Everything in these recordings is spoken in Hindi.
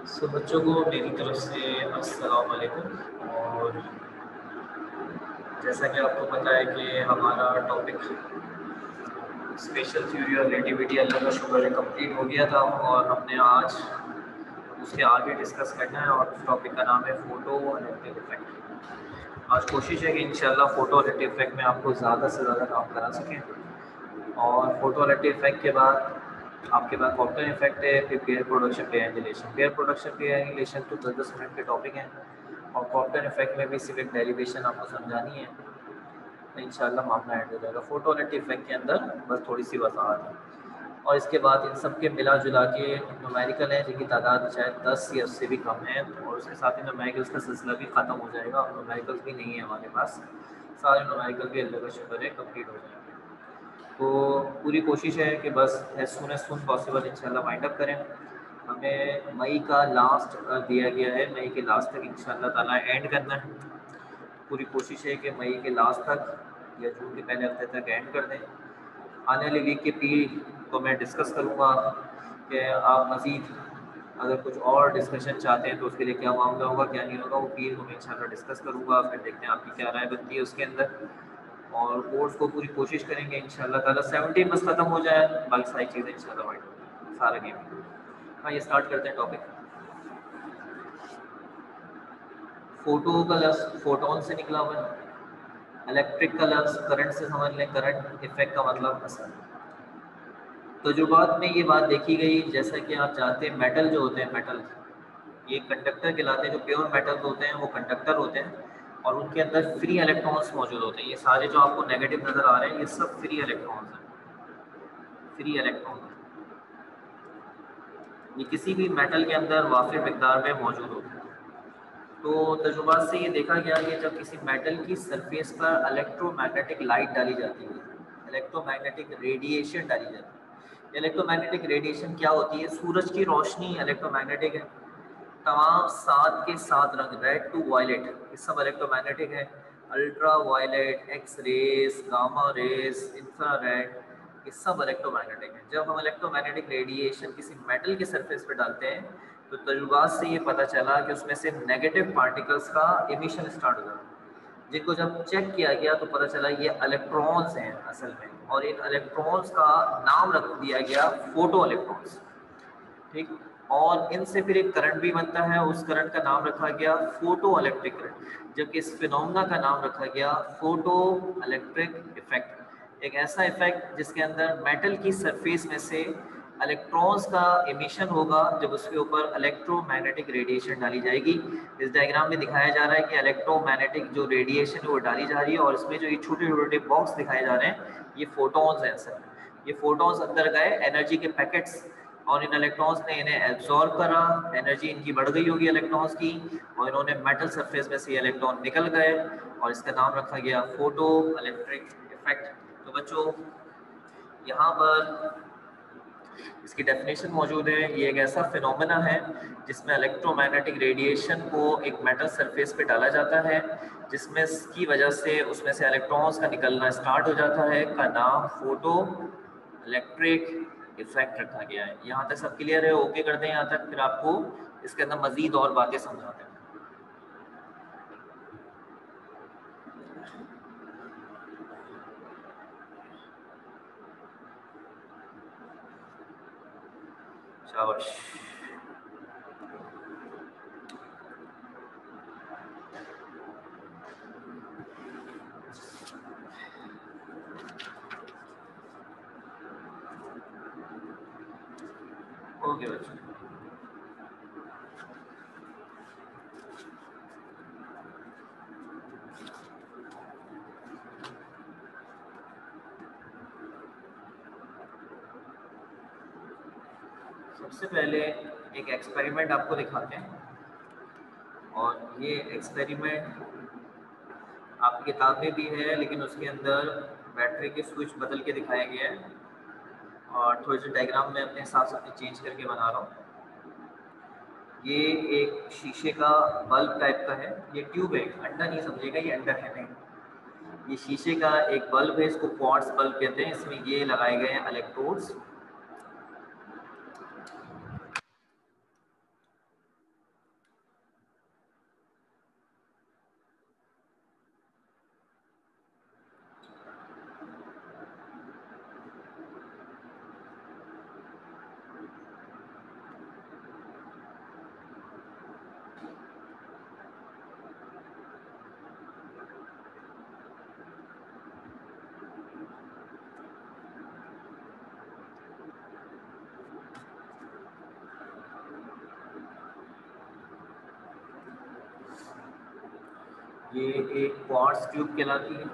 सो बच्चों को मेरी तरफ से अस्सलाम वालेकुम। और जैसा कि आपको पता है कि हमारा टॉपिक स्पेशल थ्योरी और रिलेटिविटी अल्लाह का शुक्र है कंप्लीट हो गया था और हमने आज उसके आगे डिस्कस करना है और उस टॉपिक का नाम है फ़ोटो इलेक्ट्रिक इफेक्ट। आज कोशिश है कि इंशाल्लाह फ़ोटो इलेक्ट्रिक इफेक्ट में आपको ज़्यादा से ज़्यादा काम करा सकें। और फोटो इलेक्ट्रिक इफेक्ट के बाद आपके पास कॉप्टन इफेक्ट है, फिर pair production pair annihilation. Pair production pair annihilation तो 10-10 मिनट के टॉपिक हैं और कॉप्टन इफेक्ट में भी सिर्फ एक डेरिवेशन आपको समझानी है, इंशाल्लाह मामला एंड हो जाएगा। फोटो इलेक्ट्रिक इफेक्ट के अंदर बस थोड़ी सी वजाहत है और इसके बाद इन सब के मिला जुला के न्यूमेरिकल है जिनकी तादाद शायद 10 या उससे भी कम है और उसके साथ ही न्यूमेरिकल्स का सिलसिला भी ख़त्म हो जाएगा और न्यूमेरिकल्स भी नहीं है हमारे पास। सारे न्यूमेरिकल भी अल्लाह का शुक्र है कंप्लीट हो जाएंगे। तो पूरी कोशिश है कि बस एज सुन पॉसिबल इंशाल्लाह वाइंड अप करें। हमें मई का लास्ट दिया गया है, मई के लास्ट तक इंशाल्लाह ताला एंड करना है। पूरी कोशिश है कि मई के लास्ट तक या जून के पहले हफ्ते तक एंड कर दें। आने वाली वीक के पीर तो मैं डिस्कस करूँगा कि आप मज़ीद अगर कुछ और डिस्कशन चाहते हैं तो उसके लिए क्या मामला होगा क्या नहीं होगा, वो पीर को मैं इंशाल्लाह डिस्कस करूँगा। फिर देखते हैं आपकी क्या राय बनती है उसके अंदर और कोर्स को पूरी कोशिश करेंगे इंशाल्लाह ताला 17 बस ख़त्म हो जाए, बाकी सारी चीज़ें इंशाल्लाह वाइड सारा गेम। हाँ, ये स्टार्ट करते हैं टॉपिक। फोटो का लफ्ज़ फोटोन से निकला हुआ है, इलेक्ट्रिक का लफ्ज़ करंट से समझ लें, करंट इफेक्ट का मतलब असर। तजुर्बात में ये बात देखी गई, जैसा कि आप जानते हैं मेटल जो होते हैं, मेटल ये कंडक्टर कहलाते हैं। जो प्योर मेटल होते हैं वो कंडक्टर होते हैं और उनके अंदर फ्री इलेक्ट्रॉन्स मौजूद होते हैं। ये सारे जो आपको नेगेटिव नज़र आ रहे हैं ये सब फ्री इलेक्ट्रॉन्स हैं, फ्री इलेक्ट्रॉन। ये किसी भी मेटल के अंदर वाफिर मिकदार में मौजूद होते हैं। तो तजुर्बात से ये देखा गया कि जब किसी मेटल की सरफेस पर इलेक्ट्रोमैग्नेटिक लाइट डाली जाती है, इलेक्ट्रोमैग्नेटिक रेडिएशन डाली जाती है। इलेक्ट्रोमैग्नेटिक रेडिएशन क्या होती है? सूरज की रोशनी इलेक्ट्रोमैग्नेटिक है। तमाम 7 के 7 रंग रेड टू वायलेट ये सब इलेक्ट्रोमैग्नेटिक है। Ultraviolet, X rays, gamma rays, infrared ये सब इलेक्ट्रोमैग्नेटिक है। जब हम इलेक्ट्रोमैग्नेटिक रेडिएशन किसी मेटल के सरफेस पे डालते हैं तो तजुर्बात से ये पता चला कि उसमें से नेगेटिव पार्टिकल्स का इमिशन स्टार्ट हो जाता है, जिनको जब चेक किया गया तो पता चला ये इलेक्ट्रॉन्स हैं असल में, और इन इलेक्ट्रॉन्स का नाम रख दिया गया फोटो इलेक्ट्रॉन्स। ठीक, और इनसे फिर एक करंट भी बनता है, उस करंट का नाम रखा गया फोटो इलेक्ट्रिक करंट, जबकि इस फिनोमेना का नाम रखा गया फोटो इलेक्ट्रिक इफेक्ट। एक ऐसा इफेक्ट जिसके अंदर मेटल की सरफेस में से इलेक्ट्रॉन्स का एमिशन होगा जब उसके ऊपर इलेक्ट्रोमैग्नेटिक रेडिएशन डाली जाएगी। इस डायग्राम में दिखाया जा रहा है कि इलेक्ट्रोमैग्नेटिक जो रेडिएशन है वो डाली जा रही है और इसमें जो ये छोटे छोटे बॉक्स दिखाए जा रहे हैं ये फोटोन्स हैं। सर ये फोटोन्स अंदर गए एनर्जी के पैकेट्स और इन इलेक्ट्रॉन्स ने इन्हें एब्जॉर्ब करा, एनर्जी इनकी बढ़ गई होगी इलेक्ट्रॉन्स की, और इन्होंने मेटल सरफेस में से इलेक्ट्रॉन निकल गए और इसका नाम रखा गया फोटो इलेक्ट्रिक इफेक्ट। तो बच्चों यहाँ पर इसकी डेफिनेशन मौजूद है। ये एक ऐसा फिनोमेना है जिसमें इलेक्ट्रोमैग्नेटिक रेडिएशन को एक मेटल सरफेस पे डाला जाता है जिसमें की वजह से उसमें से इलेक्ट्रॉन्स का निकलना स्टार्ट हो जाता है, का नाम फोटो इलेक्ट्रिक इफेक्ट रखा गया है। यहाँ तक सब क्लियर है? ओके कर दें यहाँ तक, फिर आपको इसके अंदर मजीद और बातें समझाते हैं। शाबाश। ओके बच्चों, सबसे पहले एक एक्सपेरिमेंट आपको दिखाते हैं और ये एक्सपेरिमेंट आपकी किताब में भी है लेकिन उसके अंदर बैटरी के स्विच बदल के दिखाया गया है और थोड़े से डायग्राम में अपने हिसाब से चेंज करके बना रहा हूँ। ये एक शीशे का बल्ब टाइप का है, ये ट्यूब है, अंडा नहीं समझेगा, ये अंडा है नहीं। ये शीशे का एक बल्ब है, इसको क्वार्ट्ज बल्ब कहते हैं। इसमें ये लगाए गए हैं इलेक्ट्रोड्स। ये एक क्वार्ट्ज ट्यूब कहलाती है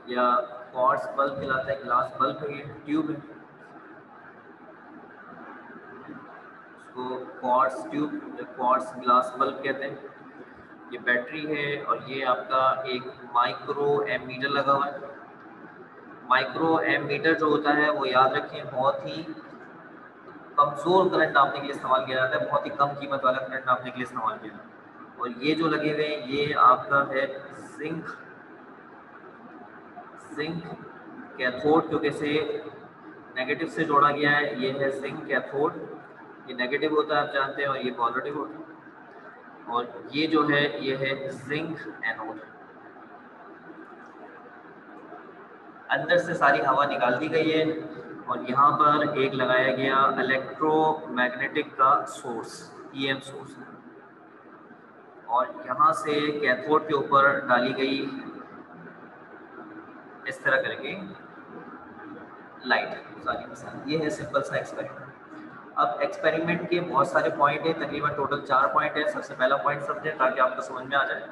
या क्वार्ट्ज बल्ब कहलाता है, ग्लास बल्ब है, ये ट्यूब है, इसको क्वार्ट्ज ट्यूब या क्वार्ट्ज ग्लास बल्ब कहते हैं। ये बैटरी है और ये आपका एक माइक्रो एमीटर लगा हुआ है। माइक्रो एमीटर जो होता है वो याद रखें बहुत ही कमजोर करंट नापने के लिए इस्तेमाल किया जाता है, बहुत ही कम कीमत वाला करंट नापने के लिए इस्तेमाल किया जाता है। और ये जो लगे हुए हैं ये आपका है जिंक कैथोड, क्योंकि इसे नेगेटिव से जोड़ा गया है। ये है जिंक कैथोड, ये नेगेटिव होता है आप जानते हैं, और ये पॉजिटिव होता है। और ये जो है ये है जिंक एनोड। अंदर से सारी हवा निकाल दी गई है और यहाँ पर एक लगाया गया इलेक्ट्रोमैग्नेटिक का सोर्स, ईएम सोर्स, और यहाँ से कैथोड के ऊपर डाली गई इस तरह करके लाइट। ये है सिंपल सा एक्सपेरिमेंट। अब एक्सपेरिमेंट के बहुत सारे पॉइंट है, तकरीबन टोटल 4 पॉइंट है। सबसे पहला पॉइंट समझें ताकि आपको समझ में आ जाए।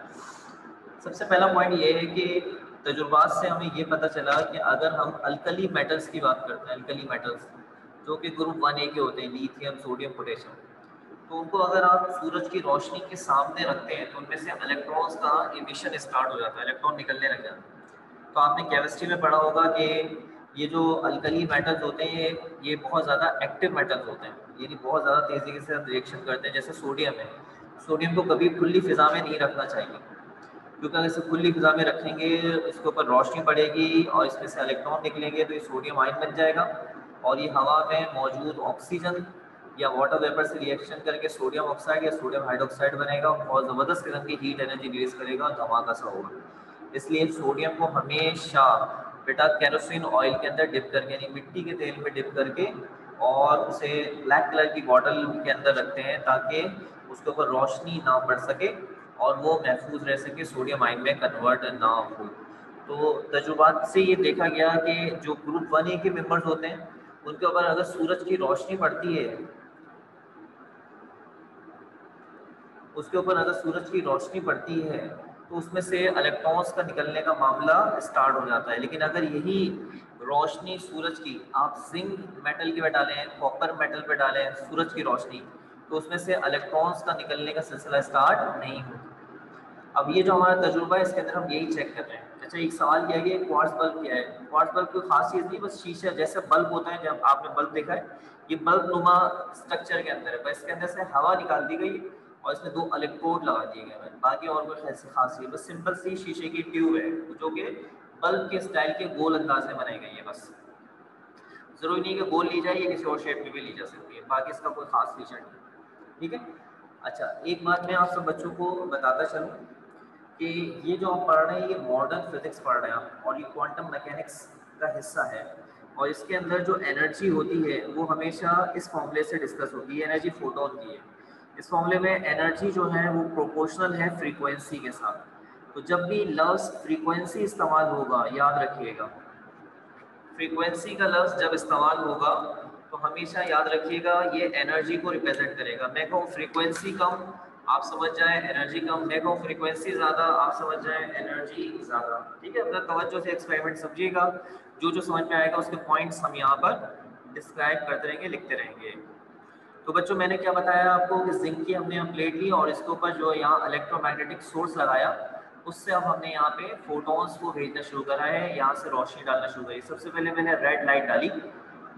सबसे पहला पॉइंट ये है कि तजुर्बात से हमें ये पता चला कि अगर हम अल्कली मेटल्स की बात करते हैं, अल्कली मेटल्स जो कि ग्रुप 1A के होते हैं, लिथियम, सोडियम, पोटेशियम, तो उनको अगर आप सूरज की रोशनी के सामने रखते हैं तो उनमें से इलेक्ट्रॉन्स का इमिशन स्टार्ट हो जाता है, इलेक्ट्रॉन निकलने लग जाते हैं। तो आपने केमिस्ट्री में पढ़ा होगा कि ये जो अल्कली मेटल्स होते हैं ये बहुत ज़्यादा एक्टिव मेटल्स होते हैं, यानी बहुत ज़्यादा तेज़ी से रिएक्शन करते हैं। जैसे सोडियम है, सोडियम को कभी खुली फिजा में नहीं रखना चाहिए, क्योंकि अगर इसे खुली फिजा में रखेंगे इसके ऊपर रोशनी पड़ेगी और इसमें से इलेक्ट्रॉन निकलेंगे तो ये सोडियम आयन बन जाएगा और ये हवा में मौजूद ऑक्सीजन या वाटर वेपर से रिएक्शन करके सोडियम ऑक्साइड या सोडियम हाइड्रोक्साइड बनेगा और ज़बरदस्त किस्म की हीट एनर्जी रिलीज करेगा और धमाका सा होगा। इसलिए सोडियम को हमेशा बेटा केरोसिन ऑयल के अंदर डिप करके, यानी मिट्टी के तेल में डिप करके, और उसे ब्लैक कलर की बॉटल के अंदर रखते हैं ताकि उसके ऊपर रोशनी ना पड़ सके और वो महफूज रह सके, सोडियम आयन में कन्वर्ट ना हो। तो तजुर्बात से ये देखा गया कि जो ग्रुप 1A के मेंबर्स होते हैं उनके ऊपर अगर सूरज की रोशनी पड़ती है, उसके ऊपर अगर सूरज की रोशनी पड़ती है तो उसमें से इलेक्ट्रॉन्स का निकलने का मामला स्टार्ट हो जाता है। लेकिन अगर यही रोशनी सूरज की आप जिंक मेटल के पे डालें, कॉपर मेटल पे डालें सूरज की रोशनी, तो उसमें से इलेक्ट्रॉन्स का निकलने का सिलसिला स्टार्ट नहीं होता। अब ये जो हमारा तजुर्बा है इसके अंदर हम यही चेक कर रहे हैं। अच्छा, एक सवाल किया गया क्वार्ट्ज बल्ब क्या है। क्वार्ट्ज बल्ब कोई खास चीज़ नहीं, बस शीशा जैसे बल्ब होता है, जब आपने बल्ब देखा है ये बल्ब नुमा स्ट्रक्चर के अंदर है, बस इसके अंदर से हवा निकाल दी गई और इसमें 2 इलेक्ट्रोड लगा दिए गए हैं। बाकी और कोई ऐसी खास नहीं, बस सिंपल सी शीशे की ट्यूब है जो कि बल्ब के स्टाइल के गोल अंदाज में बनाई गई है। बस जरूरी नहीं कि गोल ली जाए, ये किसी और शेप में भी ली जा सकती है, बाकी इसका कोई खास फीचर नहीं। ठीक है। अच्छा, एक बात मैं आप सब बच्चों को बताता चलूँ कि ये जो आप पढ़ रहे हैं ये मॉडर्न फिजिक्स पढ़ रहे हैं आप, और ये क्वांटम मैकेनिक्स का हिस्सा है। और इसके अंदर जो एनर्जी होती है वो हमेशा इस फॉर्मूले से डिस्कस होती है, एनर्जी फोटोन की है। इस फॉर्मूले में एनर्जी जो है वो प्रोपोर्शनल है फ्रीक्वेंसी के साथ। तो जब भी लफ्ज़ फ्रीक्वेंसी इस्तेमाल होगा, याद रखिएगा फ्रीक्वेंसी का लफ्ज़ जब इस्तेमाल होगा तो हमेशा याद रखिएगा ये एनर्जी को रिप्रेजेंट करेगा। मैं कहूँ फ्रीक्वेंसी कम, आप समझ जाएं एनर्जी कम, मैं कहूँ फ्रीक्वेंसी ज़्यादा, आप समझ जाएं एनर्जी ज़्यादा। ठीक है, अपना तवज्जो से एक्सपेरिमेंट समझिएगा, जो समझ में आएगा उसके पॉइंट्स हम यहाँ पर डिस्क्राइब करते रहेंगे, लिखते रहेंगे। तो बच्चों मैंने क्या बताया आपको कि जिंक की हमने हम प्लेट ली और इसके ऊपर जो यहाँ इलेक्ट्रोमैग्नेटिक सोर्स लगाया, उससे अब हमने यहाँ पे फोटॉन्स को भेजना शुरू करा है, यहाँ से रोशनी डालना शुरू करी। सबसे पहले मैंने रेड लाइट डाली,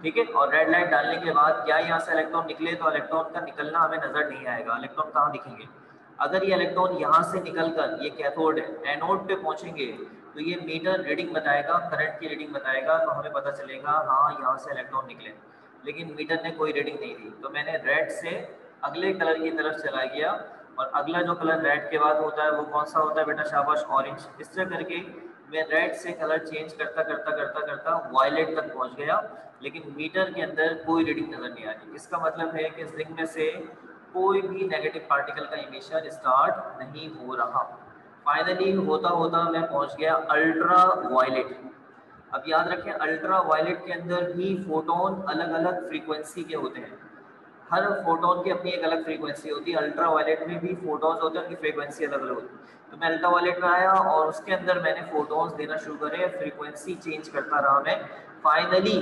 ठीक है, और रेड लाइट डालने के बाद क्या यहाँ से इलेक्ट्रॉन निकले, तो इलेक्ट्रॉन का निकलना हमें नजर नहीं आएगा। इलेक्ट्रॉन कहाँ दिखेंगे, अगर ये इलेक्ट्रॉन यहाँ से निकलकर ये कैथोड है एनोड पे पहुंचेंगे तो ये मीटर रीडिंग बताएगा, करंट की रीडिंग बताएगा, तो हमें पता चलेगा हाँ यहाँ से इलेक्ट्रॉन निकले। लेकिन मीटर ने कोई रीडिंग नहीं दी, तो मैंने रेड से अगले कलर की तरफ चला गया, और अगला जो कलर रेड के बाद होता है वो कौन सा होता है बेटा, शाबाश, ऑरेंज। इस तरह करके मैं रेड से कलर चेंज करता करता करता करता वायलेट तक पहुंच गया, लेकिन मीटर के अंदर कोई रीडिंग नजर नहीं आ रही। इसका मतलब है कि जिंक में से कोई भी नेगेटिव पार्टिकल का इमिशन स्टार्ट नहीं हो रहा। फाइनली होता होता मैं पहुंच गया अल्ट्रा वायलेट। अब याद रखें अल्ट्रा वायलेट के अंदर भी फोटोन अलग अलग फ्रीक्वेंसी के होते हैं। हर फोटोन की अपनी एक अलग फ्रीक्वेंसी होती है। अल्ट्रा वायलेट में भी फोटोन्स होते हैं, उनकी फ्रीक्वेंसी अलग अलग होती है। तो मैं अल्ट्रा वायलेट में आया और उसके अंदर मैंने फोटोन्स देना शुरू करे, फ्रीक्वेंसी चेंज करता रहा मैं। फाइनली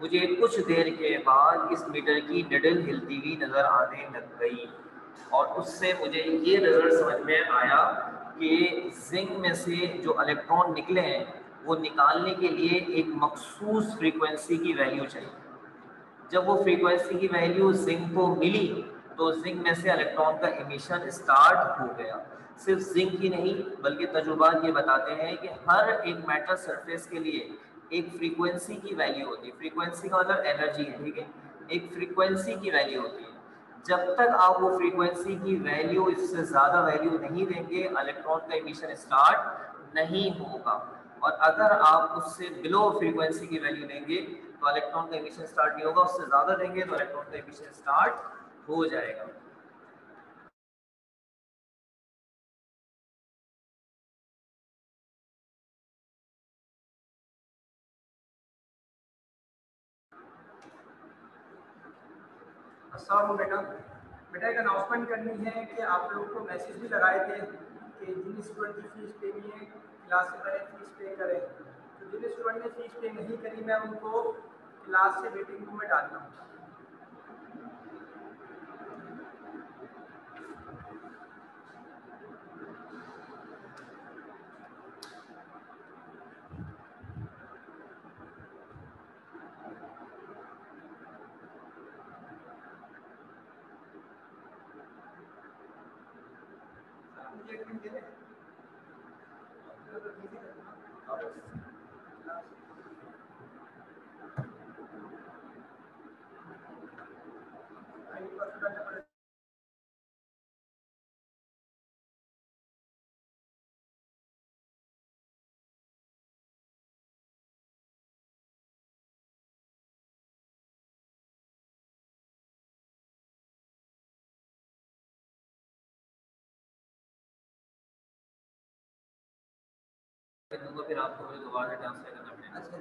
मुझे कुछ देर के बाद इस मीटर की निडल हिलती हुई नजर आने लग गई और उससे मुझे ये रिजल्ट समझ में आया कि जिंक में से जो इलेक्ट्रॉन निकले हैं वो निकालने के लिए एक मखसूस फ्रीक्वेंसी की वैल्यू चाहिए। जब वो फ्रीक्वेंसी की वैल्यू जिंक को मिली तो जिंक में से इलेक्ट्रॉन का इमिशन स्टार्ट हो गया। सिर्फ जिंक ही नहीं बल्कि तजुर्बात ये बताते हैं कि हर एक मेटल सरफेस के लिए एक फ्रीक्वेंसी की वैल्यू होती है। फ्रीक्वेंसी का मतलब एनर्जी है, ठीक है। एक फ्रीक्वेंसी की वैल्यू होती है। जब तक आप वो फ्रीक्वेंसी की वैल्यू, इससे ज़्यादा वैल्यू नहीं देंगे, इलेक्ट्रॉन का इमिशन स्टार्ट नहीं होगा। और अगर आप उससे बिलो फ्रीक्वेंसी की वैल्यू देंगे तो इलेक्ट्रॉन का इमिशन स्टार्ट नहीं होगा, उससे ज़्यादा देंगे तो इलेक्ट्रॉन का इमिशन स्टार्ट हो जाएगा। अस्सलाम बेटा। बेटा एक अनाउंसमेंट करनी है कि आप लोगों को मैसेज भी लगाए थे कि जिन स्टूडेंट की फ़ीस देनी है क्लास से पहले फ़ीस पे करें। तो जिन स्टूडेंट ने फ़ीस पे नहीं करी मैं उनको क्लास से वेटिंग रूम में डालना हूँ। मुझे एक मिनट दे दें। फिर आपको मुझे दोबारा ट्रांसफर करना पड़ेगा। अच्छा।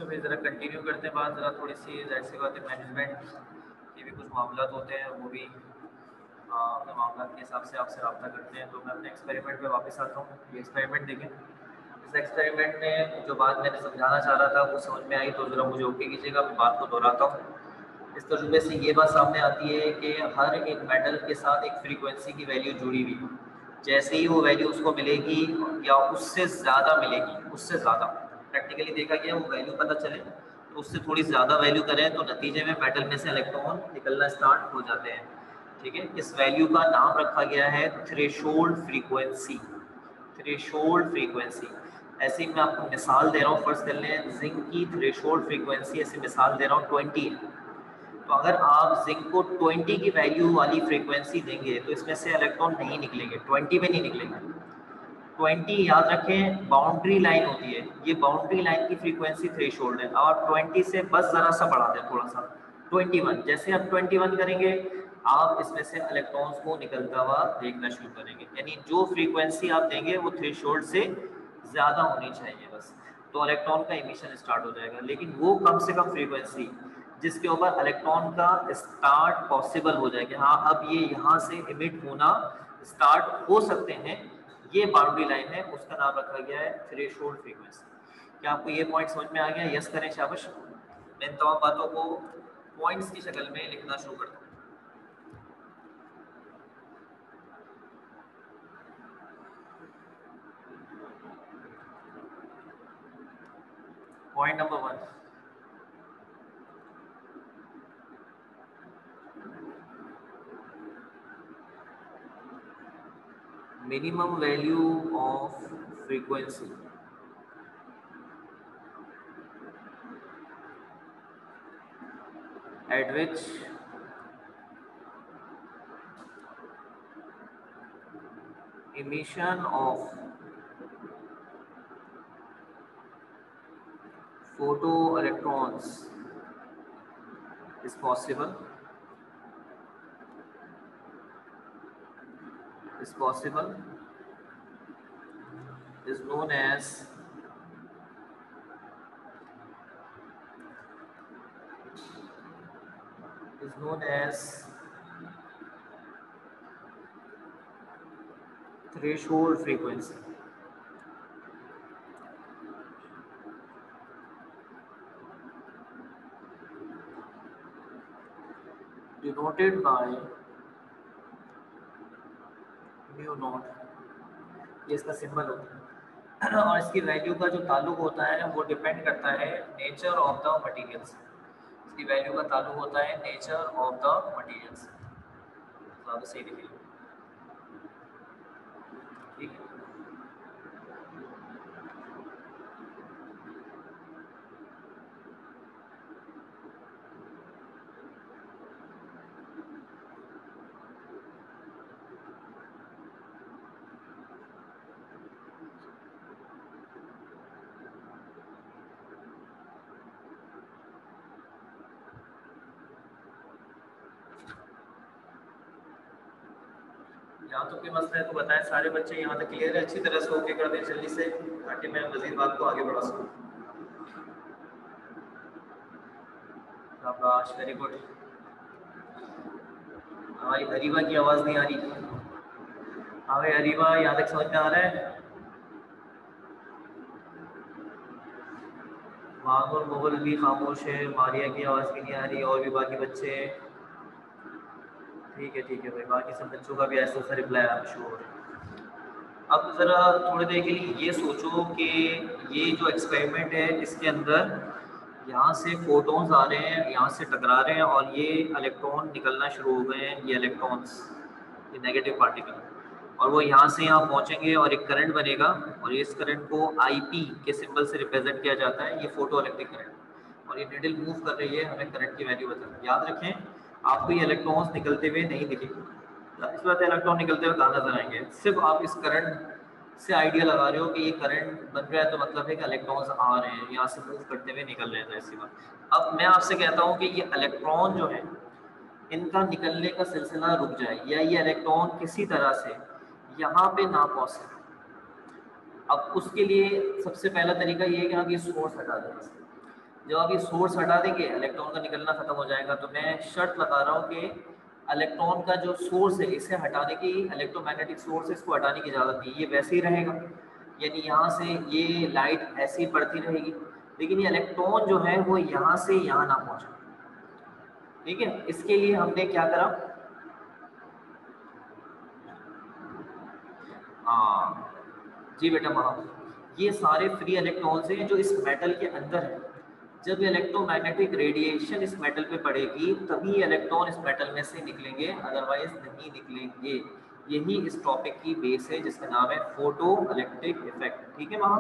तो फिर ज़रा कंटिन्यू करते हैं बात, ज़रा थोड़ी सी जाहिर सी बात है मैनेजमेंट के भी कुछ मामला होते हैं, वो भी अपने मामला के हिसाब से आपसे रब्ता करते हैं। तो मैं अपने एक्सपेरिमेंट पे वापस आता हूँ। ये एक्सपेरिमेंट देखें। इस एक्सपेरिमेंट में जो बात मैंने समझाना चाह रहा था वो समझ में आई, तो ज़रा मुझे ओके कीजिएगा, मैं बात को दोहराता हूँ। इस तजुर्बे से ये बात सामने आती है कि हर एक मेटल के साथ एक फ्रीक्वेंसी की वैल्यू जुड़ी हुई है। जैसे ही वो वैल्यू उसको मिलेगी या उससे ज़्यादा मिलेगी, उससे ज़्यादा प्रैक्टिकली देखा गया वो वैल्यू पता चले तो उससे थोड़ी ज़्यादा वैल्यू करें तो नतीजे में मेटल में से इलेक्ट्रॉन निकलना स्टार्ट हो जाते हैं। ठीक है, इस वैल्यू का नाम रखा गया है थ्रेशोल्ड फ्रीक्वेंसी। Threshold frequency. ऐसे ही मैं आपको मिसाल दे रहा हूँ, फर्स्ट कर लें जिंक की थ्रेशोल्ड फ्रीक्वेंसी, ऐसे मिसाल दे रहा हूँ 20 है। तो अगर आप जिंक को 20 की वैल्यू वाली फ्रीक्वेंसी देंगे तो इसमें से इलेक्ट्रॉन नहीं निकलेंगे, 20 में नहीं निकलेंगे। 20 याद रखें बाउंड्री लाइन होती है, ये बाउंड्री लाइन की फ्रीक्वेंसी थ्रेशोल्ड है। अब आप 20 से बस ज़रा सा बढ़ा दें थोड़ा सा, 21। जैसे आप 21 करेंगे आप इसमें से इलेक्ट्रॉन्स को निकलता हुआ देखना शुरू करेंगे। यानी जो फ्रीक्वेंसी आप देंगे वो थ्रेशोल्ड से ज़्यादा होनी चाहिए बस, तो इलेक्ट्रॉन का इमिशन स्टार्ट हो जाएगा। लेकिन वो कम से कम फ्रीक्वेंसी जिसके ऊपर इलेक्ट्रॉन का स्टार्ट पॉसिबल हो जाए कि हाँ अब ये यहाँ से इमिट होना स्टार्ट हो सकते हैं, ये बाउंड्री लाइन है, उसका नाम रखा गया है थ्रेशोल्ड फ्रीक्वेंसी। क्या आपको ये पॉइंट समझ में आ गया? यस करें, शाबाश। मैं इन तमाम बातों को पॉइंट्स की शक्ल में लिखना शुरू करता हूँ। Point number 1, minimum value of frequency at which emission of photoelectrons is possible is known as threshold frequency, denoted by mu naught। ये इसका सिंबल होता है और इसकी वैल्यू का जो ताल्लुक होता है वो डिपेंड करता है नेचर ऑफ द मटेरियल से। इसकी वैल्यू का ताल्लुक होता है नेचर ऑफ द मटेरियल से। ज़्यादा सही लिखिए, ठीक है। यहाँ तो कोई मसला है तो बताएं, सारे बच्चे यहाँ तक क्लियर है? अच्छी तरह से ओके कर दें जल्दी से, ताकि मैं मज़ीद बात को आगे बढ़ा सकूँ। शाबाश, वेरी गुड। हमारी अरीबा की आवाज़ नहीं आ रही। हाँ भाई अरीबा, यहाँ तक समझ में आ रहा है? मामूर मुगल भी खामोश है, मारिया की आवाज़ भी नहीं आ रही, और भी बाकी बच्चे? ठीक है भाई, बाकी सब बच्चों का भी ऐसा सा रिप्लाई आप श्योर। अब ज़रा थोड़ी देर के लिए ये सोचो कि ये जो एक्सपेरिमेंट है इसके अंदर यहाँ से फोटोन्स आ रहे हैं, यहाँ से टकरा रहे हैं और ये इलेक्ट्रॉन निकलना शुरू हो गए हैं। ये इलेक्ट्रॉन्स, ये नेगेटिव पार्टिकल, और वो यहाँ से यहाँ पहुँचेंगे और एक करंट बनेगा, और इस करंट को IP के सिंबल से रिप्रेजेंट किया जाता है। ये फोटो इलेक्ट्रिक करंट, और ये निडल मूव कर रही है, हमें करंट की वैल्यू बताना। याद रखें आपको ये इलेक्ट्रॉन्स निकलते हुए नहीं दिखेंगे, इस बात इलेक्ट्रॉन निकलते हुए कहाँ नजर आएंगे? सिर्फ आप इस करंट से आइडिया लगा रहे हो कि ये करंट बन रहा है, तो मतलब है कि इलेक्ट्रॉन्स आ रहे हैं, यहाँ से मूव करते हुए निकल रहे हैं। ऐसी बात। अब मैं आपसे कहता हूँ कि ये इलेक्ट्रॉन जो है इनका निकलने का सिलसिला रुक जाए, या ये इलेक्ट्रॉन किसी तरह से यहाँ पे ना पहुँच सके। अब उसके लिए सबसे पहला तरीका ये है कि आप ये सोर्स हटा दें। जब आप ये सोर्स हटा देंगे इलेक्ट्रॉन का निकलना खत्म हो जाएगा। तो मैं शर्त लगा रहा हूँ कि इलेक्ट्रॉन का जो सोर्स है इसे हटाने की, इलेक्ट्रोमैग्नेटिक सोर्स है इसको हटाने की इजाज़त नहीं, ये वैसे ही रहेगा, यानी यहाँ से ये लाइट ऐसी बढ़ती रहेगी, लेकिन ये इलेक्ट्रॉन जो है वो यहाँ से यहाँ ना पहुँचे। ठीक है, इसके लिए हमने क्या करा, हाँ जी बेटा महा, ये सारे फ्री इलेक्ट्रॉन्स हैं जो इस मेटल के अंदर है। जब इलेक्ट्रोमैग्नेटिक रेडिएशन इस मेटल पे पड़ेगी तभी इलेक्ट्रॉन इस मेटल में से निकलेंगे, अदरवाइज नहीं निकलेंगे। यही इस टॉपिक की बेस है जिसका नाम है फोटो इलेक्ट्रिक इफेक्ट। ठीक है महा।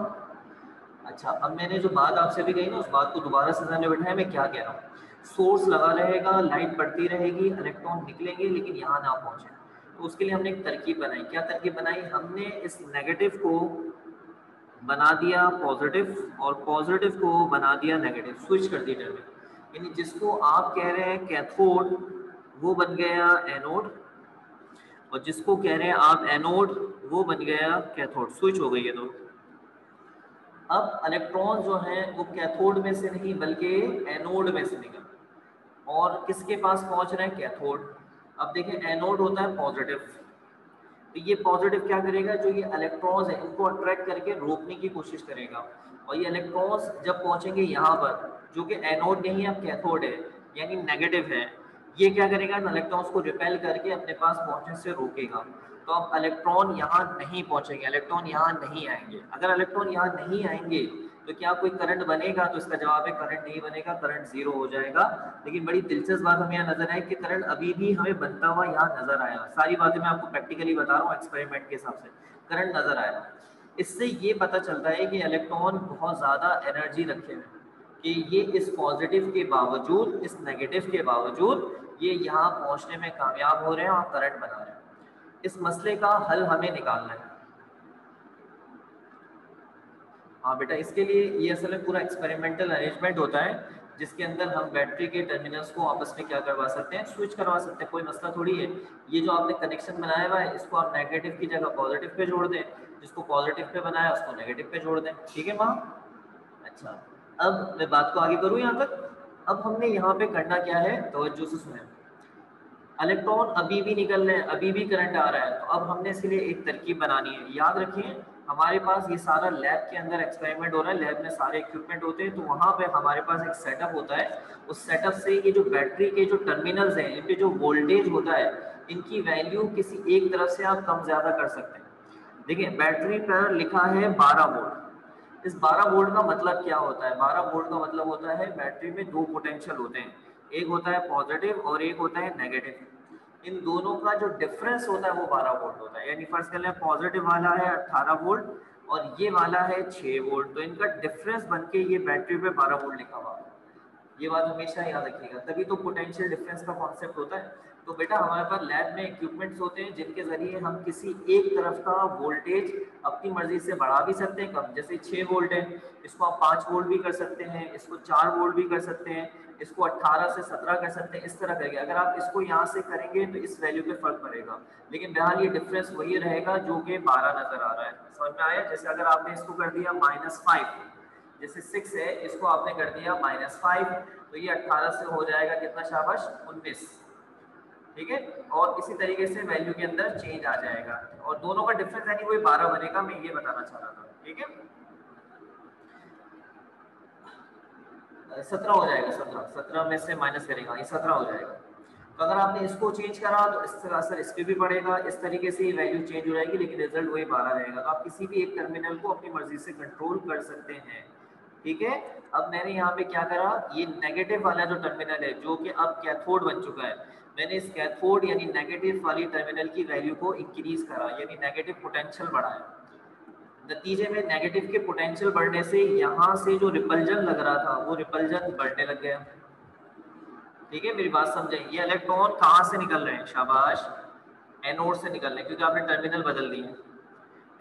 अच्छा, अब मैंने जो बात आपसे भी कही ना उस बात को दोबारा से समझने बैठा है मैं क्या कह रहा हूँ। सोर्स लगा रहेगा, लाइट बढ़ती रहेगी, इलेक्ट्रॉन निकलेंगे लेकिन यहाँ ना पहुंचे। तो उसके लिए हमने एक तरकीब बनाई। क्या तरकीब बनाई? हमने इस नेगेटिव को बना दिया पॉजिटिव और पॉजिटिव को बना दिया नेगेटिव, स्विच कर दी टर्मिनल। यानी जिसको आप कह रहे हैं कैथोड वो बन गया एनोड, और जिसको कह रहे हैं आप एनोड वो बन गया कैथोड। स्विच हो गई है। तो अब इलेक्ट्रॉन जो है वो कैथोड में से नहीं बल्कि एनोड में से निकल, और किसके पास पहुंच रहे हैं? कैथोड। अब देखें एनोड होता है पॉजिटिव, तो ये पॉजिटिव क्या करेगा, जो ये इलेक्ट्रॉन्स है इनको अट्रैक्ट करके रोकने की कोशिश करेगा, और ये इलेक्ट्रॉन्स जब पहुंचेंगे यहाँ पर जो कि एनोड नहीं है अब कैथोड है यानी नेगेटिव है, ये क्या करेगा, इलेक्ट्रॉन्स को रिपेल करके अपने पास पहुंचने से रोकेगा। तो अब इलेक्ट्रॉन यहाँ नहीं पहुंचेंगे, इलेक्ट्रॉन यहाँ नहीं आएंगे। अगर इलेक्ट्रॉन यहाँ नहीं आएंगे तो क्या कोई करंट बनेगा? तो इसका जवाब है करंट नहीं बनेगा, करंट जीरो हो जाएगा। लेकिन बड़ी दिलचस्प बात हमें यहाँ नजर आई कि करंट अभी भी हमें बनता हुआ यहाँ नजर आया। सारी बातें मैं आपको प्रैक्टिकली बता रहा हूँ, एक्सपेरिमेंट के हिसाब से करंट नजर आया। इससे ये पता चलता है कि इलेक्ट्रॉन बहुत ज्यादा एनर्जी रखे हुए कि ये इस पॉजिटिव के बावजूद, इस नेगेटिव के बावजूद ये यहाँ पहुंचने में कामयाब हो रहे हैं और करंट बना रहे हैं। इस मसले का हल हमें निकालना है। हाँ बेटा, इसके लिए ये असल में पूरा एक्सपेरिमेंटल अरेंजमेंट होता है जिसके अंदर हम बैटरी के टर्मिनल्स को आपस में क्या करवा सकते हैं, स्विच करवा सकते हैं। कोई मसला थोड़ी है। ये जो आपने कनेक्शन बनाया हुआ है इसको आप नेगेटिव की जगह पॉजिटिव पे जोड़ दें, जिसको पॉजिटिव पे बनाया उसको नेगेटिव पे जोड़ दें। ठीक है माँ? अच्छा, अब मैं बात को आगे करूँ यहाँ तक। अब हमने यहाँ पे करना क्या है, तवज्जो से सुने। इलेक्ट्रॉन अभी भी निकल रहे हैं, अभी भी करंट आ रहा है, तो अब हमने इसके लिए एक तरकीब बनानी है। याद रखिए हमारे पास ये सारा लैब के अंदर एक्सपेरिमेंट हो रहा है, लैब में सारे इक्विपमेंट होते हैं, तो वहाँ पे हमारे पास एक सेटअप होता है। उस सेटअप से ये जो बैटरी के जो टर्मिनल्स हैं इन पे जो वोल्टेज होता है इनकी वैल्यू किसी एक तरफ से आप कम ज्यादा कर सकते हैं। देखिए बैटरी पर लिखा है 12 वोल्ट। इस 12 वोल्ट का मतलब क्या होता है? 12 वोल्ट का मतलब होता है बैटरी में दो पोटेंशियल होते हैं, एक होता है पॉजिटिव और एक होता है नेगेटिव। इन दोनों का जो डिफरेंस होता है वो 12 वोल्ट होता है। यानी फर्स्ट कर लें पॉजिटिव वाला है 18 वोल्ट और ये वाला है 6 वोल्ट, तो इनका डिफरेंस बनके ये बैटरी पे 12 वोल्ट लिखा हुआ है। ये बात हमेशा याद रखिएगा, तभी तो पोटेंशियल डिफरेंस का कॉन्सेप्ट होता है। तो बेटा हमारे पास लैब में इक्विपमेंट्स होते हैं जिनके जरिए हम किसी एक तरफ का वोल्टेज अपनी मर्जी से बढ़ा भी सकते हैं कम। जैसे 6 वोल्ट है, इसको आप 5 वोल्ट भी कर सकते हैं, इसको 4 वोल्ट भी कर सकते हैं, इसको 18 से 17 कर सकते हैं, इस तरह करके। अगर आप इसको यहाँ से करेंगे तो इस वैल्यू पे फर्क पड़ेगा, लेकिन बहरहाल ये डिफरेंस वही रहेगा जो कि 12 नजर आ रहा है। समझ में आया? जैसे अगर आपने इसको कर दिया -5, जैसे 6 है इसको आपने कर दिया -5, तो ये 18 से हो जाएगा कितना शाबाश 19। ठीक है, और इसी तरीके से वैल्यू के अंदर चेंज आ जाएगा और दोनों का डिफरेंस यानी कोई 12 बनेगा। मैं ये बताना चाह रहा था। ठीक है, 17 हो जाएगा, 17 में से माइनस करेगा ये 17 हो जाएगा। तो अगर आपने इसको चेंज करा तो इसका असर इस पर भी पड़ेगा, इस तरीके से ये वैल्यू चेंज हो जाएगी लेकिन रिजल्ट वही 12 रहेगा। तो आप किसी भी एक टर्मिनल को अपनी मर्जी से कंट्रोल कर सकते हैं। ठीक है, अब मैंने यहाँ पे क्या करा, ये नेगेटिव वाला जो टर्मिनल है जो कि अब कैथोड बन चुका है, मैंने इस कैथोड यानी नेगेटिव वाली टर्मिनल की वैल्यू को इंक्रीज करा यानी नेगेटिव पोटेंशियल बढ़ाया। नतीजे में नेगेटिव के पोटेंशियल बढ़ने से यहाँ से जो रिपल्जन लग रहा था वो रिपल्जन बढ़ने लग गया। ठीक है, मेरी बात समझें। ये इलेक्ट्रॉन कहाँ से निकल रहे हैं? शाबाश, एनोड से निकल रहे हैं, क्योंकि आपने टर्मिनल बदल दिए।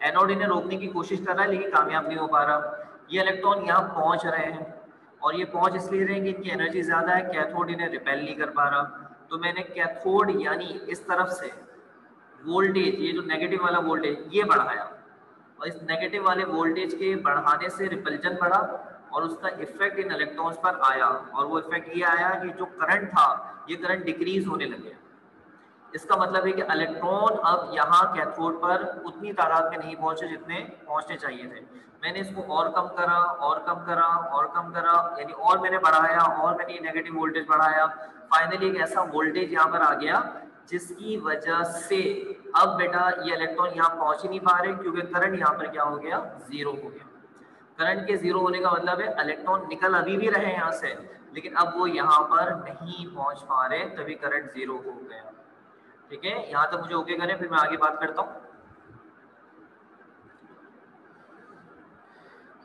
एनोड इन्हें रोकने की कोशिश कर रहा है लेकिन कामयाब नहीं हो पा रहा। ये इलेक्ट्रॉन यहाँ पहुंच रहे हैं और ये पहुंच इसलिए रहे कि इनकी एनर्जी ज्यादा है, कैथोड इन्हें रिपेल नहीं कर पा रहा। तो मैंने कैथोड यानी इस तरफ से वोल्टेज, ये जो नेगेटिव वाला वोल्टेज ये बढ़ाया, और इस नेगेटिव वाले वोल्टेज के बढ़ाने से रिपल्जन बढ़ा और उसका इफेक्ट इन इलेक्ट्रॉन्स पर आया, और वो इफेक्ट ये आया कि जो करंट था ये करंट डिक्रीज होने लगे। इसका मतलब है कि इलेक्ट्रॉन अब यहाँ कैथोड पर उतनी तादाद में नहीं पहुंचे जितने पहुंचने चाहिए थे। मैंने इसको और कम करा और कम करा और कम करा, यानी और मैंने बढ़ाया और मैंने नेगेटिव वोल्टेज बढ़ाया। फाइनली एक ऐसा वोल्टेज यहाँ पर आ गया जिसकी वजह से अब बेटा ये इलेक्ट्रॉन यहाँ पहुंच ही नहीं पा रहे, क्योंकि करंट यहाँ पर क्या हो गया, जीरो हो गया। करंट के जीरो होने का मतलब है इलेक्ट्रॉन निकल अभी भी रहे यहाँ से, लेकिन अब वो यहाँ पर नहीं पहुंच पा रहे, तभी करंट जीरो हो गया। ठीक है, यहाँ तक मुझे ओके करें, फिर मैं आगे बात करता हूँ।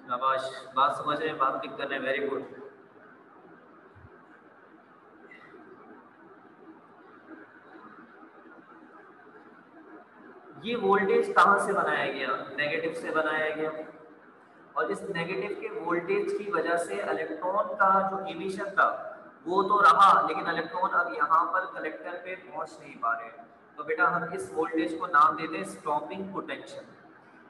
शाबाश, बात समझ रहे हैं, बात टिक कर रहे हैं, वेरी गुड। ये वोल्टेज कहाँ से बनाया गया, नेगेटिव से बनाया गया, और इस नेगेटिव के वोल्टेज की वजह से इलेक्ट्रॉन का जो इमिशन था वो तो रहा, लेकिन इलेक्ट्रॉन अब यहाँ पर कलेक्टर पे पहुंच नहीं पा रहे। तो बेटा हम इस वोल्टेज को नाम देते हैं स्टॉपिंग पोटेंशियल।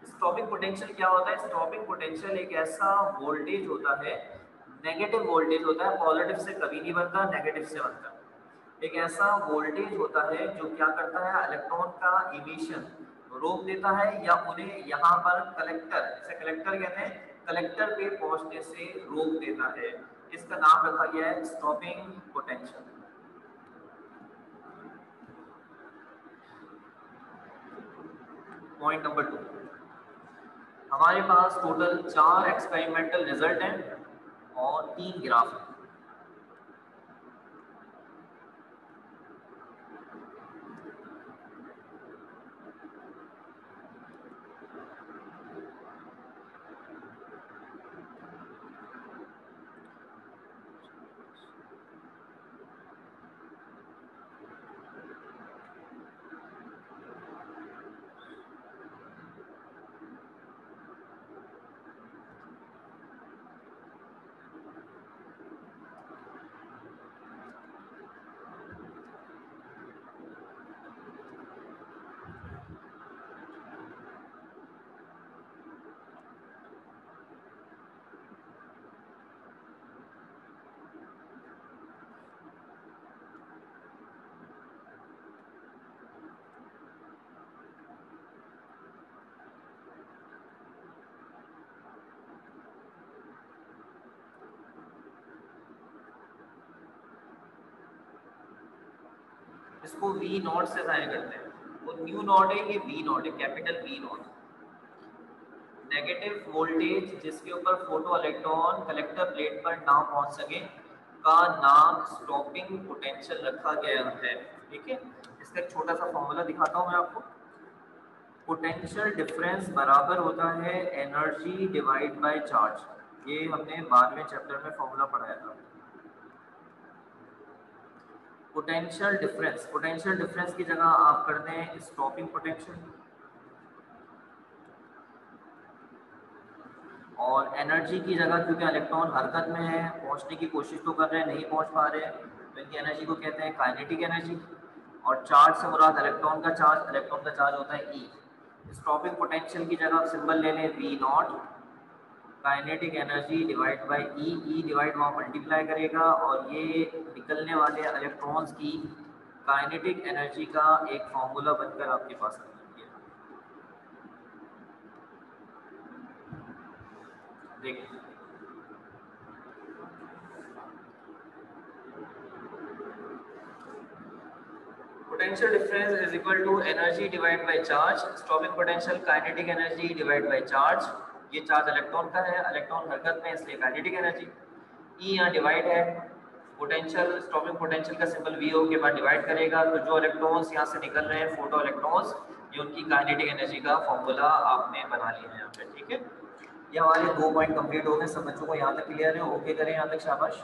स्टॉपिंग पोटेंशियल क्या होता है? स्टॉपिंग पोटेंशियल एक ऐसा वोल्टेज होता है, नेगेटिव वोल्टेज होता है, पॉजिटिव से कभी नहीं बनता, नेगेटिव से बनता है। एक ऐसा वोल्टेज होता है जो क्या करता है, इलेक्ट्रॉन का इमिशन रोक देता है, या उन्हें यहाँ पर कलेक्टर, इसे कलेक्टर कहते हैं, कलेक्टर पे पहुंचने से रोक देता है। इसका नाम रखा गया है स्टॉपिंग पोटेंशियल। पॉइंट नंबर 2, हमारे पास टोटल 4 एक्सपेरिमेंटल रिजल्ट हैं और 3 ग्राफ हैं। इसको V नॉट से साइन करते हैं, वो न्यू नॉट है, ये V नॉट है, capital V not. Negative voltage जिसके ऊपर फोटो इलेक्ट्रॉन कलेक्टर प्लेट पर ना पहुंच सके का नाम स्टॉपिंग पोटेंशियल रखा गया है। ठीक है, इसका एक छोटा सा फॉर्मूला दिखाता हूं मैं आपको। पोटेंशियल डिफरेंस बराबर होता है एनर्जी डिवाइड बाय चार्ज। ये हमने 12वें चैप्टर में फॉर्मूला पढ़ाया था। पोटेंशियल डिफरेंस की जगह आप कर दें स्टॉपिंग पोटेंशियल, और एनर्जी की जगह, क्योंकि इलेक्ट्रॉन हरकत में है, पहुंचने की कोशिश तो कर रहे हैं, नहीं पहुंच पा रहे हैं, तो इनकी एनर्जी को कहते हैं काइनेटिक एनर्जी। और चार्ज से मुराद इलेक्ट्रॉन का चार्ज, इलेक्ट्रॉन का चार्ज होता है ई। स्टॉपिंग पोटेंशियल की जगह सिंबल ले लें V nought, kinetic energy divide by E, E divide वहाँ मल्टीप्लाई करेगा, और ये निकलने वाले इलेक्ट्रॉन्स की काइनेटिक एनर्जी का एक फॉर्मूला बनकर आपके पास है। देखिए potential difference is equal to energy divide by charge, stopping potential kinetic energy divide by charge. ये चार्ज इलेक्ट्रॉन का है, इलेक्ट्रॉन हरकत में, इसलिए काइनेटिक एनर्जी। ई यहाँ डिवाइड है, पोटेंशियल स्टॉपिंग पोटेंशियल का सिंबल वी ओ के बाद डिवाइड करेगा, तो जो इलेक्ट्रॉन्स यहाँ से निकल रहे हैं फोटो इलेक्ट्रॉन्स, ये उनकी काइनेटिक एनर्जी का फॉर्मूला आपने बना लिया है यहाँ पे। ठीक है, ये हमारे 2 पॉइंट कंप्लीट हो गए। सब बच्चों को यहाँ तक क्लियर है? ओके करें यहाँ तक, शाबाश।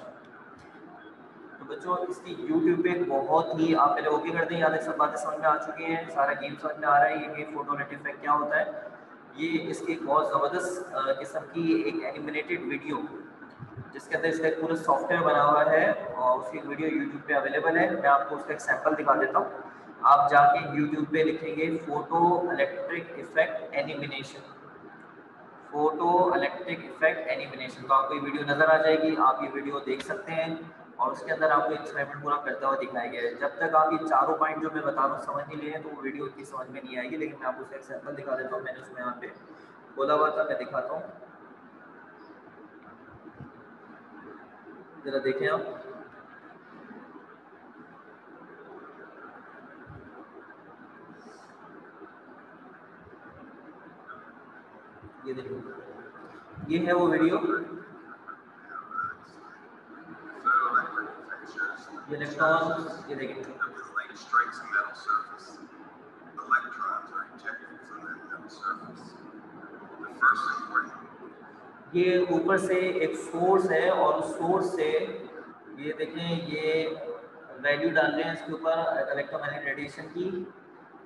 तो बच्चों इसकी YouTube पे बहुत ही, आप पहले ओके कर दें, यहाँ तक सब बातें समझ में आ चुकी हैं, सारा गेम समझ में आ रहा है, ये फोटोनेट इफेक्ट क्या होता है। ये इसकी बहुत ज़बरदस्त किस्म की एक एनिमेटेड वीडियो, जिसके अंदर इसका एक पूरा सॉफ्टवेयर बना हुआ है, और उसकी वीडियो YouTube पे अवेलेबल है। मैं आपको उसका एक सैंपल दिखा देता हूँ। आप जाके YouTube पे लिखेंगे photo electric effect animation, photo electric effect animation. तो आपको ये वीडियो नजर आ जाएगी, आप ये वीडियो देख सकते हैं और उसके अंदर आपको एक्सपेरिमेंट पूरा करता हुआ दिखाया गया है। जब तक आप ये चारों पॉइंट जो मैं बता रहा हूँ समझ नहीं लिए तो वो वीडियो की समझ में नहीं आएगी, लेकिन मैं आपको उसका एग्जाम्पल दिखा देता हूँ। मैंने उसमें यहाँ पे बोला हुआ था, मैं दिखाता हूँ, जरा देखें आप। ये देखिए, ये है वो वीडियो, ये इलेक्ट्रॉन, ये देखिए ये ऊपर से एक सोर्स है और उस सोर्स से ये देखें ये वैल्यू डाल रहे हैं इसके ऊपर इलेक्ट्रोमैग्नेटिक रेडिएशन की,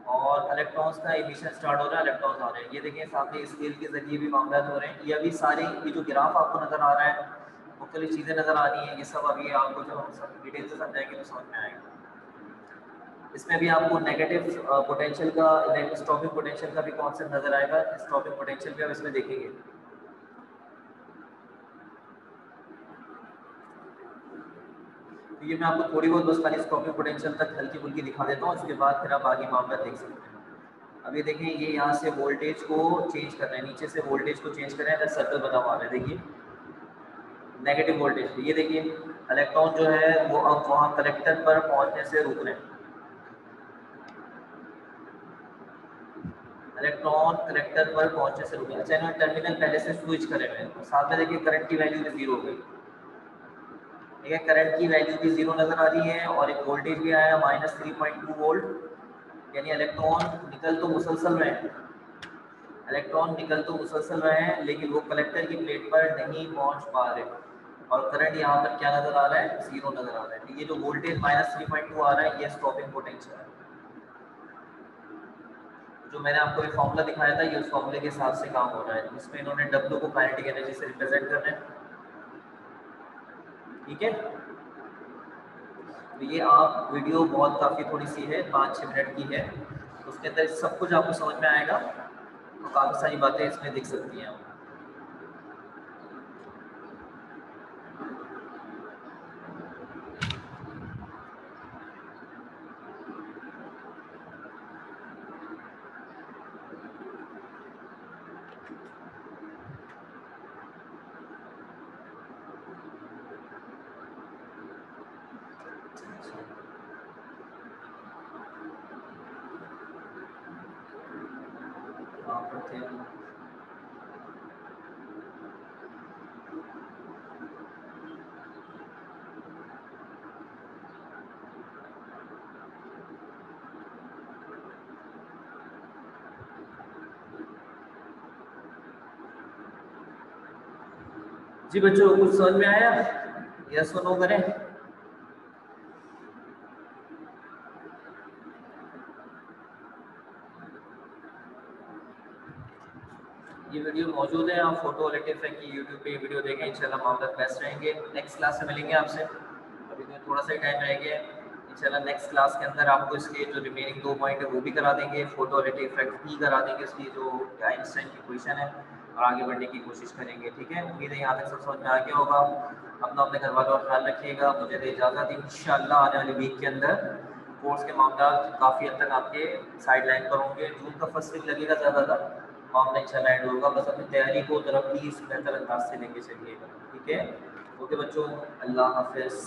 और इलेक्ट्रॉन्स का एमिशन स्टार्ट हो रहा है, इलेक्ट्रॉन्स आ रहे हैं। ये देखें सामने स्केल के जरिए भी मामला हो रहे हैं। ये अभी सारे ये जो ग्राफ आपको नजर आ रहा है, मुख्तलिफ चीज़ें नजर आ रही हैं, ये सब अभी आपको जब हम सब डिटेल से समझाएंगे तो समझ में आएगा। इसमें भी आपको नेगेटिव पोटेंशियल का, स्टॉपिंग पोटेंशियल का भी कॉन्सेप्ट नजर आएगा। स्टॉपिंग पोटेंशियल भी हम इसमें देखेंगे। तो ये मैं आपको थोड़ी बहुत बस खाली स्टॉपिंग पोटेंशियल तक हल्की फुल्की दिखा देता हूँ, उसके बाद फिर आप आगे मामला देख सकते हैं। अभी देखें ये यहाँ से वोल्टेज को चेंज कर रहे हैं, नीचे से वोल्टेज को चेंज कर रहे हैं, सर्कल बना हुआ है, देखिए नेगेटिव वोल्टेज। ये देखिए इलेक्ट्रॉन जो है वो अब वहाँ कलेक्टर पर पहुँचने से रुक रहे हैं। इलेक्ट्रॉन कलेक्टर पर पहुँचने से रुक रहे हैं। अच्छा, इन्होंने टर्मिनल पहले से स्विच करे हुए हैं, तो साथ में देखिए करंट की वैल्यू भी 0 हो गई। ठीक है, करंट की वैल्यू भी 0 नजर आ रही है और एक वोल्टेज भी आया -3.2 वोल्ट, यानी इलेक्ट्रॉन निकल तो मुसलसल रहे हैं, इलेक्ट्रॉन निकल तो मुसलसल रहे हैं, लेकिन वो कलेक्टर की प्लेट पर नहीं पहुंच पा रहे, और करंट यहाँ पर क्या नजर आ रहा है, 0 नजर आ रहा है। तो ये जो वोल्टेज -3.2 आ रहा है ये स्टॉपिंग पोटेंशियल है। जो मैंने आपको एक फॉर्मूला दिखाया था ये उस फॉर्मूले के हिसाब से काम हो रहा है, इसमें इन्होंने W को काइनेटिक एनर्जी से रिप्रेजेंट कर रहे हैं। ठीक है, तो ये आप वीडियो बहुत काफ़ी थोड़ी सी है, 5-6 मिनट की है, उसके अंदर सब कुछ आपको समझ में आएगा, तो काफ़ी सारी बातें इसमें दिख सकती हैं। जी बच्चों, कुछ समझ में आया? यस और नो करें। ये वीडियो मौजूद है, आप फोटो इलेक्ट्रिक की यूट्यूब पे वीडियो देखें, इंशाल्लाह मामला बेस्ट रहेंगे। नेक्स्ट क्लास में मिलेंगे आपसे, अभी तो थोड़ा सा ही टाइम रह गया है। इंशाल्लाह नेक्स्ट क्लास के अंदर आपको इसके जो रिमेनिंग 2 पॉइंट है वो भी करा देंगे, फोटो इलेक्ट्रिक इफेक्ट भी करा देंगे, इसकी जो आइंस्टाइन की पोजीशन है, और आगे बढ़ने की कोशिश करेंगे। ठीक है, उम्मीद है यहाँ तक सब समझ में आ गया होगा। अपना अपने घर वालों का ख्याल रखिएगा, मुझे दे इजाज़त। इंशाल्लाह आने वाली वीक के अंदर कोर्स के मामला काफ़ी हद तक आपके साइड लाइन पर होंगे। जून का फर्स्ट वीक लगेगा ज़्यादा, मामला इंशाल्लाह एंड होगा। बस अपनी तैयारी को तरफ प्लीज़ बेहतर अंदाज से लेके चलिएगा। ठीक है, ओके बच्चों, अल्लाह हाफिज़।